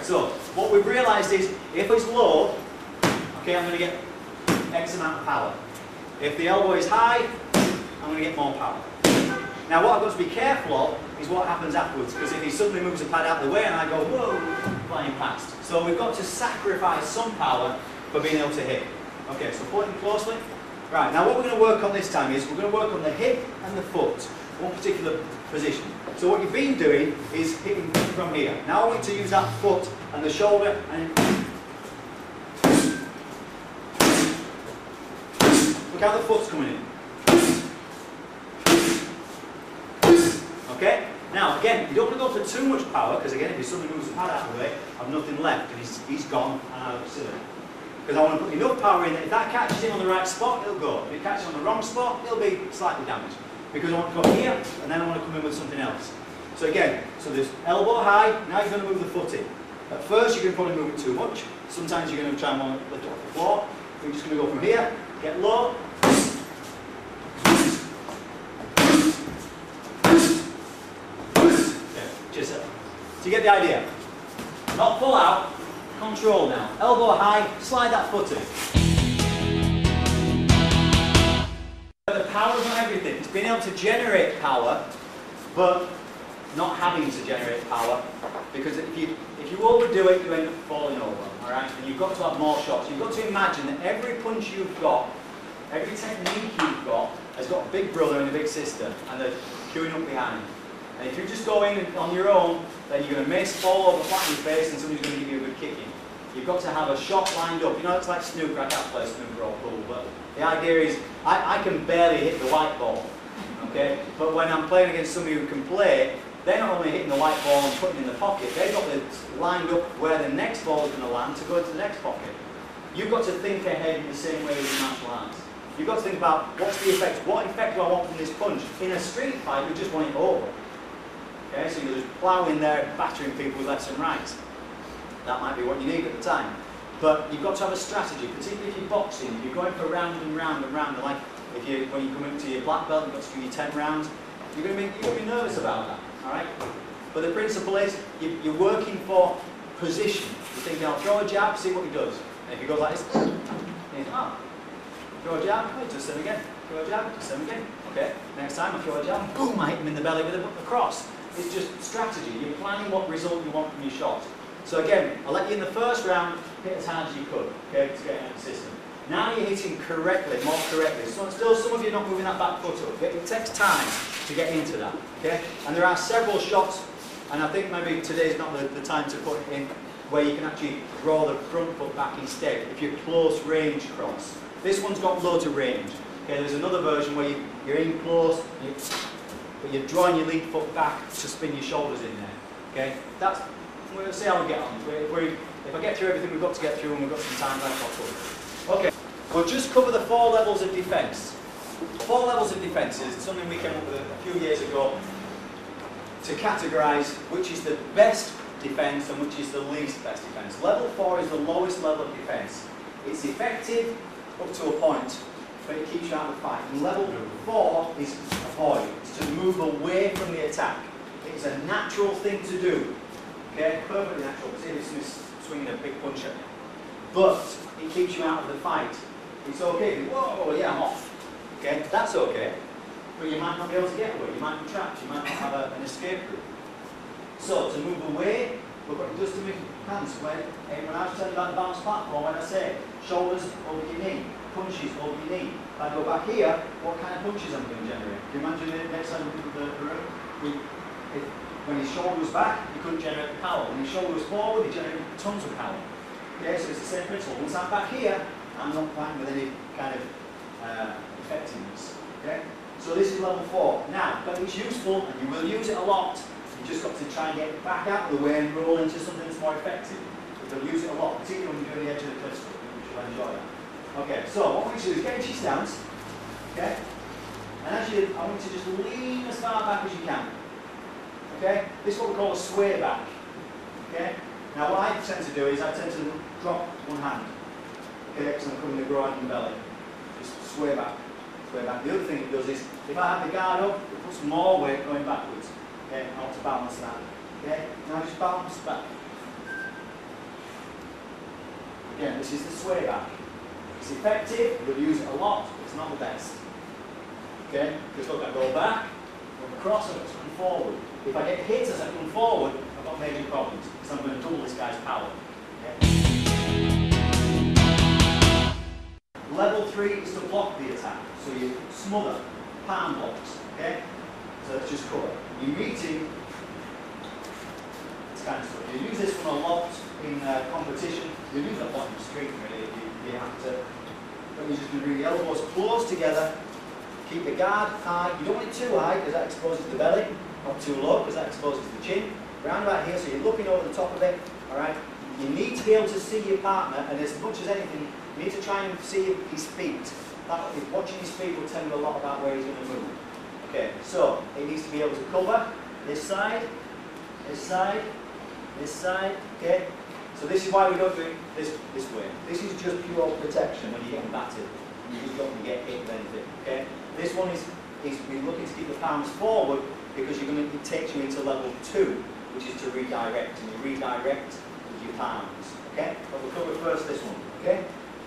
So what we've realised is if it's low, okay, I'm going to get X amount of power. If the elbow is high, I'm going to get more power. Now what I've got to be careful of is what happens afterwards, because if he suddenly moves the pad out of the way and I go, whoa, flying past. So we've got to sacrifice some power for being able to hit. Okay, so following closely. Right, now what we're going to work on this time is we're going to work on the hip and the foot, one particular position. So what you've been doing is hitting from here. Now I want you to use that foot and the shoulder and look how the foot's coming in. Okay? Now again, you don't want to go for too much power, because again, if he suddenly moves the pad out of the way, I've nothing left and he's gone and I look silly. Because I want to put enough power in that if that catches him on the right spot, it'll go. If it catches him on the wrong spot, it'll be slightly damaged. Because I want to go here, and then I want to come in with something else. So again, so there's elbow high, now you're going to move the foot in. At first you're going to probably move it too much. Sometimes you're going to try and want to lift it off the floor. We're just going to go from here, get low. Okay, just so you get the idea. Not pull out. Control now. Elbow high, slide that foot in. The power is not everything. It's being able to generate power, but not having to generate power. Because if you overdo it, you end up falling over. Alright? And you've got to have more shots. You've got to imagine that every punch you've got, every technique you've got, has got a big brother and a big sister, and they're queuing up behind. And if you just go in on your own, then you're going to miss, fall over, flat on your face, and somebody's going to give you a good kicking. You've got to have a shot lined up. You know, it's like snooker. I can't play snooker or pool, but the idea is I can barely hit the white ball, okay? But when I'm playing against somebody who can play, they're not only hitting the white ball and putting it in the pocket, they've got it lined up where the next ball is going to land to go into the next pocket. You've got to think ahead in the same way as in martial arts. You've got to think about what's the effect, what effect do I want from this punch? In a street fight, you just want it over. Okay, so you're just ploughing there, battering people with lefts and rights. That might be what you need at the time. But you've got to have a strategy, particularly if you're boxing. If you're going for round and round and round, like when you come into your black belt, you've got to do your 10 rounds, you're going to be nervous about that. Alright? But the principle is, you're working for position. You're thinking, I'll throw a jab, see what he does. And if he goes like this, you think, oh, throw a jab, oh, just him again. Throw a jab, just him again. Okay, next time I throw a jab, boom, I hit him in the belly with a cross. It's just strategy. You're planning what result you want from your shot. So again, I'll let you in the first round hit as hard as you could, okay, to get into the system. Now you're hitting correctly, more correctly. So still some of you are not moving that back foot up. Okay? It takes time to get into that. Okay? And there are several shots, and I think maybe today's not the time to put it in, where you can actually draw the front foot back instead, if you're close range cross. This one's got loads of range. Okay, there's another version where you're in close, but you're drawing your lead foot back to spin your shoulders in there. Okay? We'll see how we get on. If I get through everything we've got to get through and we've got some time left, I'll cover. Okay, we'll just cover the 4 levels of defence. 4 levels of defence is something we came up with a few years ago to categorise which is the best defence and which is the least best defence. Level 4 is the lowest level of defence. It's effective up to a point, but it keeps you out of the fight. And level 4 is avoid. It's to move away from the attack. It's a natural thing to do. Okay, perfectly natural. See if it's swinging a big punch at you. But it keeps you out of the fight. It's okay. Whoa, yeah, I'm off. Okay, that's okay. But you might not be able to get away. You might be trapped. You might not have an escape route. So to move away, look what it does to my hands. When I was telling you about the bounce platform, when I say shoulders over your knee, punches over your knee. If I go back here, what kind of punches I'm going to generate? Can you imagine the next time we do the room? When his shoulder was back, he couldn't generate the power. When his shoulder was forward, he generated tons of power. Okay, so it's the same principle. Once I'm back here, I'm not fighting with any kind of effectiveness. Okay? So this is level 4. Now, but it's useful, and you will use it a lot. You just got to try and get it back out of the way and roll into something that's more effective. You'll use it a lot, particularly when you're doing the edge of the cliff, which you'll enjoy that. Okay, so what we do is get into your stance. Okay? And as I want you to just lean as far back as you can. Okay? This is what we call a sway back. Okay? Now what I tend to do is I tend to drop one hand. Okay, because I'm covering the groin and belly. Just sway back. Sway back. The other thing it does is, if I have the guard up, it puts more weight going backwards. Okay? I want to balance that. Okay? Now just balance back. Again, this is the sway back. It's effective, you'll use it a lot, but it's not the best. Okay? Because look, I go back, come across, and it's come forward. If I get hit as I come forward, I've got major problems, because I'm going to double this guy's power. Okay? Level 3 is to block the attack. So you smother, palm blocks. Okay? So let's just cover. You're meeting this kind of stuff. You use this one a lot in competition. You use it a lot in the street, really. You have to. But you're just going to bring the elbows close together. Keep the guard high. You don't want it too high because that exposes the belly. Not too low because that exposes the chin. Round about here, so you're looking over the top of it. All right. You need to be able to see your partner, and as much as anything, you need to try and see his feet. Watching his feet will tell you a lot about where he's going to move. Okay, so it needs to be able to cover this side, this side, this side. Okay, so this is why we don't do it this way. This is just pure protection when you're getting battered. You just don't want to get hit with anything. Okay, this one is we're looking to keep the palms forward because it takes you into level 2, which is to redirect, and you redirect with your palms. Okay, but we'll cover first this one. Okay,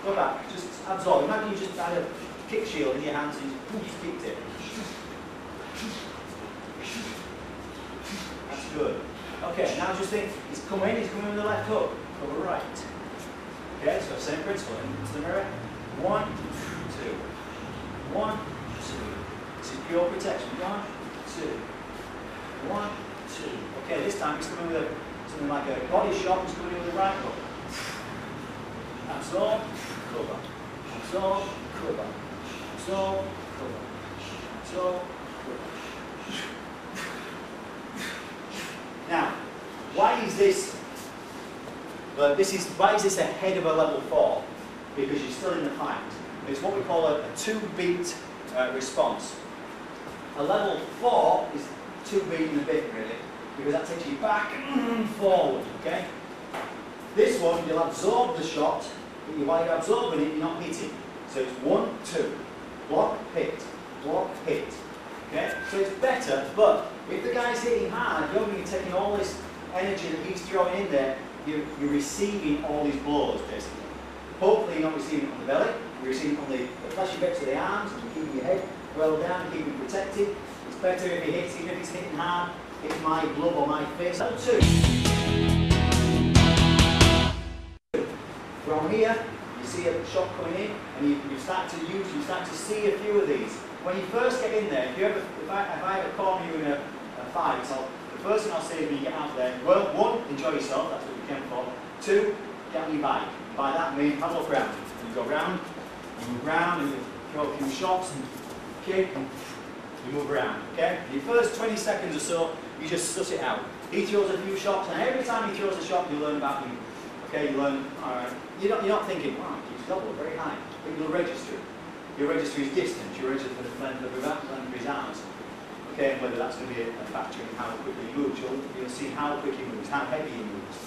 go back, just absorb. Imagine you just had a kick shield in your hands and you just kicked it. That's good. Okay, now just think, he's coming with the left hook, cover right. Okay, so same principle, into the mirror. 1, 2. 1, 2. This is pure protection. 1, 2. 1, 2. Okay, this time he's coming with something like a body shot, he's coming with the right hook. Absorb, cover. Absorb, cover. Absorb, cover. Absorb, cover. Now, why is this ahead of a level 4? Because you're still in the fight. It's what we call a 2-beat response. A level 4 is 2 beat and a bit, really, because that takes you back and forward. Okay. This one, you'll absorb the shot, but while you're absorbing it, you're not hitting. So it's 1, 2, block, hit, hit. Okay? So it's better, but if the guy's hitting hard, you're going to be taking all this energy that he's throwing in there, you're receiving all these blows, basically. Hopefully you're not receiving it on the belly, you're receiving it on the fleshy bits of the arms, and you're keeping your head well down, keeping protected. It's better if he hits, even if he's hitting hard, hits my glove or my face. Level 2. From here, you see a shot coming in, and you start to see a few of these. When you first get in there, if I ever corner you in a fight, the first thing I'll say when you get out there, well, 1, enjoy yourself, that's what you came for. 2, get on your bike. By that I mean, have a look round. You go round, you move round, and you throw a few shots, and kick, and you move around. Okay? In your first 20 seconds or so, you just suss it out. He throws a few shots, and every time he throws a shot, you learn about him. Okay, you learn, alright. You're not thinking, wow, he keeps double very high. But you'll register it. You'll register his distance, you'll register the length of his arms. Okay, and whether that's going to be a factor in how quickly he moves. You'll see how quick he moves, how heavy he moves.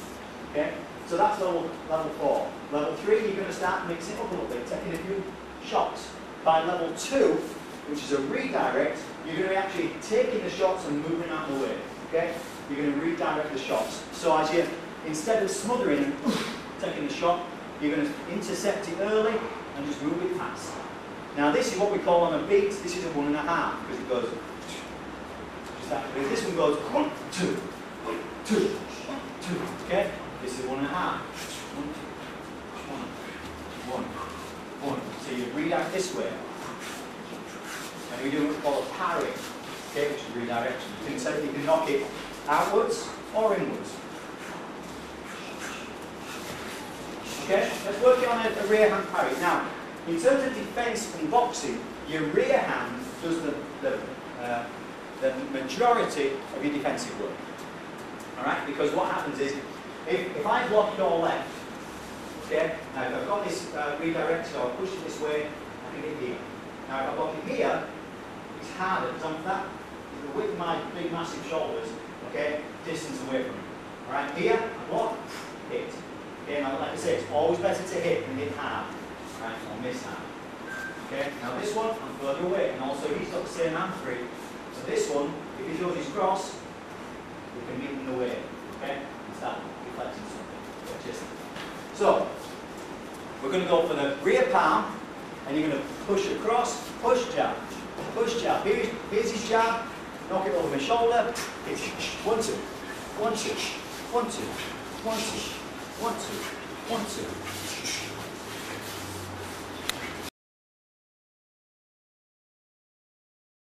Okay? So that's level 4. Level 3, you're going to start mixing it up a little bit, taking a few shots. By level 2, which is a redirect, you're going to be actually taking the shots and moving out of the way. Okay? You're going to redirect the shots. So as you, instead of smothering and taking the shot, you're going to intercept it early and just move it past. Now this is what we call on a beat, this is a 1.5, because it goes just that. But this one goes 1, 2, 1, 2, 1, 2. Okay? This is 1.5. 1, 2, 1, 1. So you redirect this way. And we do what we call a parry, okay, which is redirection. You can knock it outwards or inwards. Okay, let's work it on a rear hand parry. Now, in terms of defence and boxing, your rear hand does the majority of your defensive work. Alright, because what happens is, if I block your left, okay, now if I've got this redirect, so I push it this way, I can get here. Now if I block it here, it's harder, because I'm that, the width of my big massive shoulders, okay, distance away from it. Alright, here, I block, hit. Okay, now like I say, it's always better to hit than hit hard. Right, or miss hard. Okay, now this one, I'm further away, and also he's got the same hand free. So this one, if he throws his cross, we can meet in the way. Okay, and start deflecting something. Just so, We're going to go for the rear palm, and you're going to push across, push jab, push jab. Here's his jab, knock it over my shoulder. It's 1, 2, 1, 2, 1, 2, 1, 2, 1, 2, 1, 2.